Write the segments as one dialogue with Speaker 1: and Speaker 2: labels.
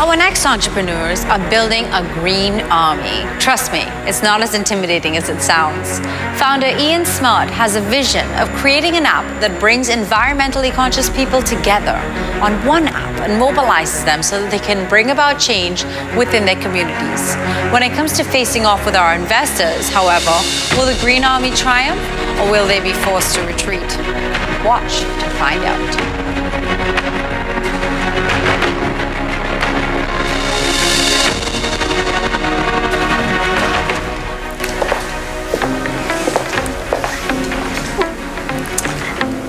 Speaker 1: Our next entrepreneurs are building a green army. Trust me, it's not as intimidating as it sounds. Founder Ian Smart has a vision of creating an app that brings environmentally conscious people together on one app and mobilizes them so that they can bring about change within their communities. When it comes to facing off with our investors, however, will the Green Army triumph or will they be forced to retreat? Watch to find out.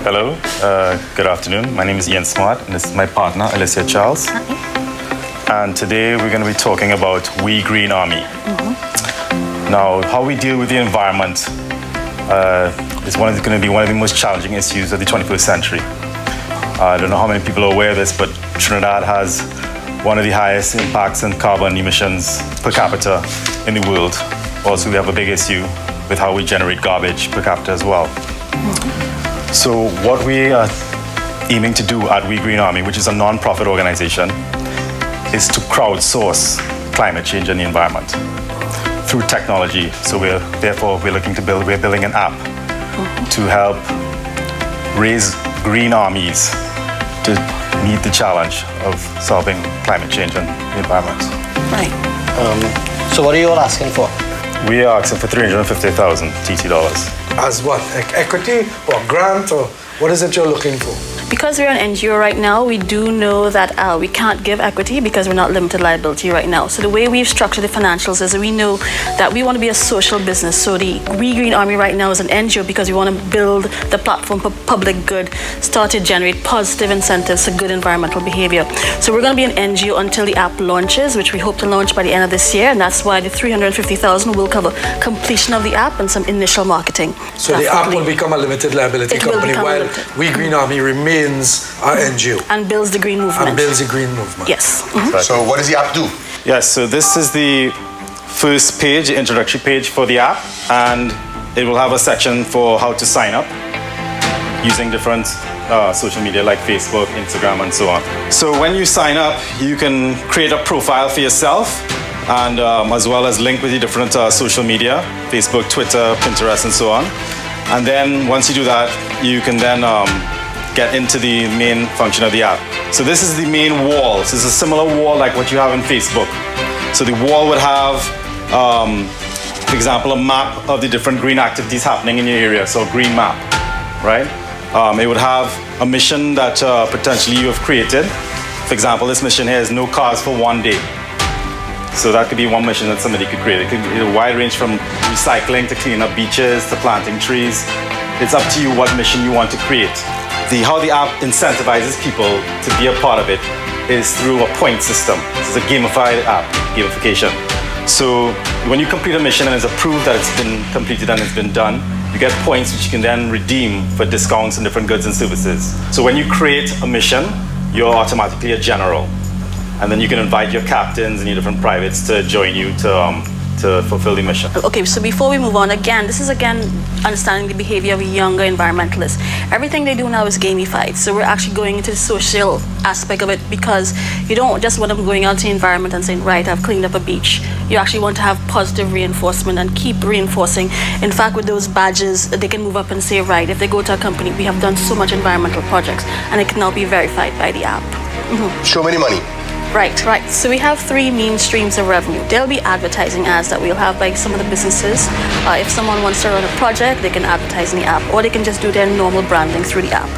Speaker 2: Hello, good afternoon. My name is Ian Smart, and this is my partner, Alicia Charles.
Speaker 1: Hi.
Speaker 2: And today we're going to be talking about WeGreenArmy. Now, how we deal with the environment is going to be one of the most challenging issues of the 21st century. I don't know how many people are aware of this, but Trinidad has one of the highest impacts in carbon emissions per capita in the world. Also, we have a big issue with how we generate garbage per capita as well. So what we are aiming to do at WeGreenArmy, which is a non-profit organization, is to crowdsource climate change and the environment through technology. So we're building an app to help raise green armies to meet the challenge of solving climate change and the environment.
Speaker 1: Right.
Speaker 3: So what are you all asking for?
Speaker 2: We are asking for $350,000 TT dollars.
Speaker 4: As what? Equity or grant, or what is it you're looking for?
Speaker 5: Because we're an NGO right now, we do know that we can't give equity because we're not limited liability right now. So the way we've structured the financials is we know that we want to be a social business. So the WeGreenArmy right now is an NGO because we want to build the platform for public good, start to generate positive incentives for good environmental behavior. So we're going to be an NGO until the app launches, which we hope to launch by the end of this year. And that's why the $350,000 will cover completion of the app and some initial marketing.
Speaker 4: So the app will become a limited liability company while WeGreenArmy remains our NGO.
Speaker 5: And builds the green movement.
Speaker 4: And builds the green movement.
Speaker 5: Yes.
Speaker 6: So what does the app do?
Speaker 2: Yes, so this is the first page, the introductory page for the app, and it will have a section for how to sign up using different social media like Facebook, Instagram, and so on. So when you sign up, you can create a profile for yourself, and as well as link with the different social media, Facebook, Twitter, Pinterest, and so on. And then once you do that, you can then get into the main function of the app. So this is the main wall. This is a similar wall like what you have in Facebook. So the wall would have, for example, a map of the different green activities happening in your area, so a green map, right? It would have a mission that potentially you have created. For example, this mission here is no cars for one day. So that could be one mission that somebody could create. It could be a wide range from recycling to cleaning up beaches to planting trees. It's up to you what mission you want to create. How the app incentivizes people to be a part of it is through a point system. This is a gamified app, gamification. So when you complete a mission and it's approved that it's been completed and it's been done, you get points which you can then redeem for discounts on different goods and services. So when you create a mission, you're automatically a general. And then you can invite your captains and your different privates to join you to fulfill the mission.
Speaker 5: Okay, so before we move on, this is understanding the behavior of a younger environmentalist. Everything they do now is gamified. So we're actually going into the social aspect of it because you don't just want them going out to the environment and saying, right, I've cleaned up a beach. You actually want to have positive reinforcement and keep reinforcing. In fact, with those badges, they can move up and say, right, if they go to a company, we have done so much environmental projects, and it can now be verified by the app.
Speaker 6: Show me the money.
Speaker 5: Right. So we have three main streams of revenue. There'll be advertising ads that we'll have by some of the businesses. If someone wants to run a project, they can advertise in the app, or they can just do their normal branding through the app.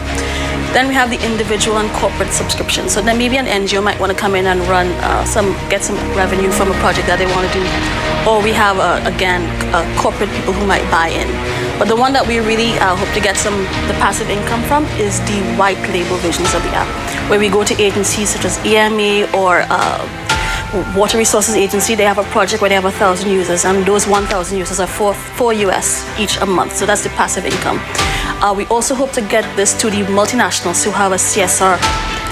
Speaker 5: Then we have the individual and corporate subscription. So then maybe an NGO might want to come in and run get some revenue from a project that they want to do. Or we have, corporate people who might buy in. But the one that we really hope to get the passive income from is the white label versions of the app, where we go to agencies such as EMA or Water Resources Agency. They have a project where they have 1,000 users, and those 1,000 users are $4 US each a month. So that's the passive income. We also hope to get this to the multinationals who have a CSR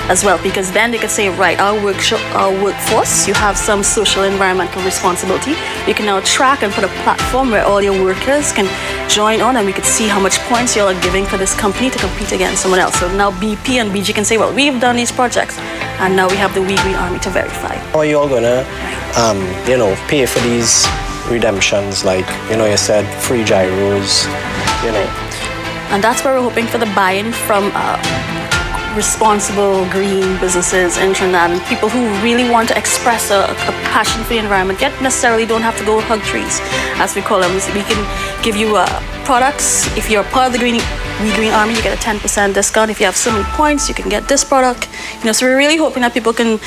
Speaker 5: as well, because then they could say, right, our workforce, you have some social environmental responsibility. You can now track and put a platform where all your workers can join on, and we could see how much points you all are giving for this company to compete against someone else. So now BP and BG can say, well, we've done these projects, and now we have the WeGreenArmy to verify.
Speaker 3: How are you all gonna, pay for these redemptions? Like, you said free gyros,
Speaker 5: And that's where we're hoping for the buy-in from responsible green businesses in Trinidad and people who really want to express a passion for the environment, necessarily don't have to go hug trees, as we call them. We can give you products. If you're part of the WeGreenArmy, you get a 10% discount. If you have so many points, you can get this product. So we're really hoping that people can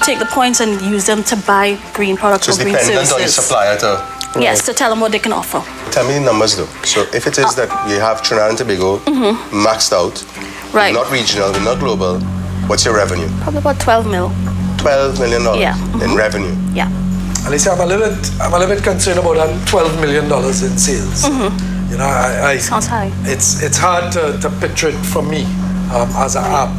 Speaker 5: take the points and use them to buy green products
Speaker 6: So it's
Speaker 5: or green
Speaker 6: dependent
Speaker 5: services.
Speaker 6: on your supplier to...
Speaker 5: Yes, to tell them what they can offer.
Speaker 6: Tell me the numbers though. So if it is that we have Trinidad and Tobago maxed out,
Speaker 5: Right.
Speaker 6: we're not regional, we're not global, what's your revenue?
Speaker 5: Probably about 12 mil.
Speaker 6: $12 million
Speaker 5: Yeah.
Speaker 6: in revenue.
Speaker 5: Yeah.
Speaker 4: Alicia, I'm a little bit concerned about that $12 million in sales. I
Speaker 5: Sounds high.
Speaker 4: It's hard to picture it for me as an app.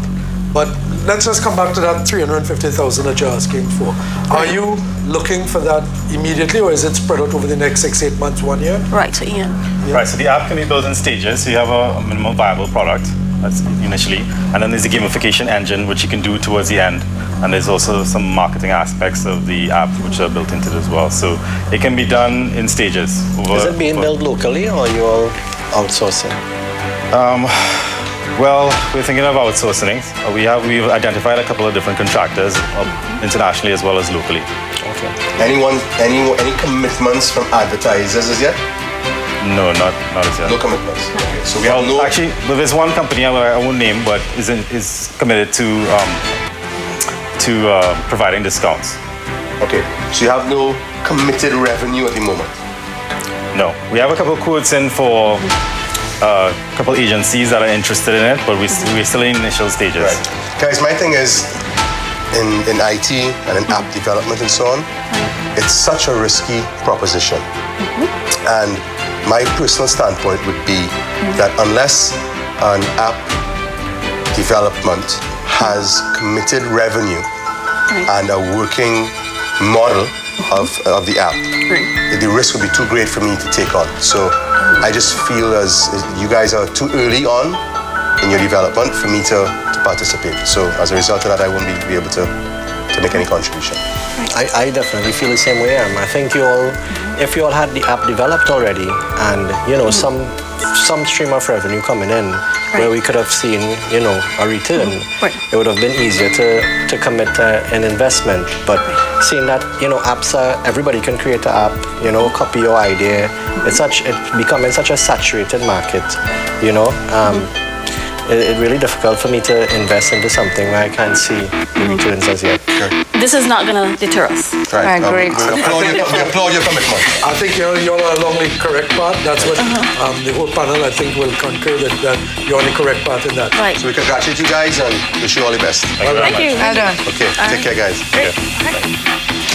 Speaker 4: But let's just come back to that 350,000 that you're asking for. Are you looking for that immediately, or is it spread out over the next 6-8 months, 1 year?
Speaker 5: Right, so Ian.
Speaker 2: Right, so the app can be built in stages. So you have a minimum viable product, that's initially, and then there's a gamification engine which you can do towards the end. And there's also some marketing aspects of the app which are built into it as well. So it can be done in stages.
Speaker 3: Is it being built locally, or are you all outsourcing?
Speaker 2: Well, we're thinking of outsourcing. We've identified a couple of different contractors internationally as well as locally.
Speaker 3: Okay.
Speaker 6: Any commitments from advertisers as yet?
Speaker 2: No, not as yet.
Speaker 6: No commitments. Okay. So we have no...
Speaker 2: Actually, there's one company I won't name, but is committed to providing discounts.
Speaker 6: Okay. So you have no committed revenue at the moment?
Speaker 2: No, we have a couple of quotes in for a couple agencies that are interested in it, but we're still in initial stages.
Speaker 6: Right. Guys, my thing is, in IT and in app development and so on, it's such a risky proposition. And my personal standpoint would be that unless an app development has committed revenue and a working model of the app, the risk would be too great for me to take on. So I just feel as you guys are too early on in your development for me to participate. So as a result of that, I won't be able to make any contribution.
Speaker 3: I definitely feel the same way. I think if you all had the app developed already, and some stream of revenue coming in, where we could have seen a return, it would have been easier to commit an investment. But seeing that apps everybody can create an app, copy your idea. It's becoming such a saturated market. It's really difficult for me to invest into something where I can't see the returns as yet.
Speaker 5: This is not going to deter us.
Speaker 6: Right.
Speaker 1: Great.
Speaker 6: We applaud your commitment.
Speaker 4: I think you're along the correct path. That's what the whole panel, I think, will concur that you're on the correct path in that.
Speaker 5: Right.
Speaker 6: So we congratulate you guys and wish you all the best.
Speaker 5: Thank you.
Speaker 1: Well done.
Speaker 6: Okay, take care, guys.
Speaker 5: Great.
Speaker 6: Yeah.
Speaker 5: All right.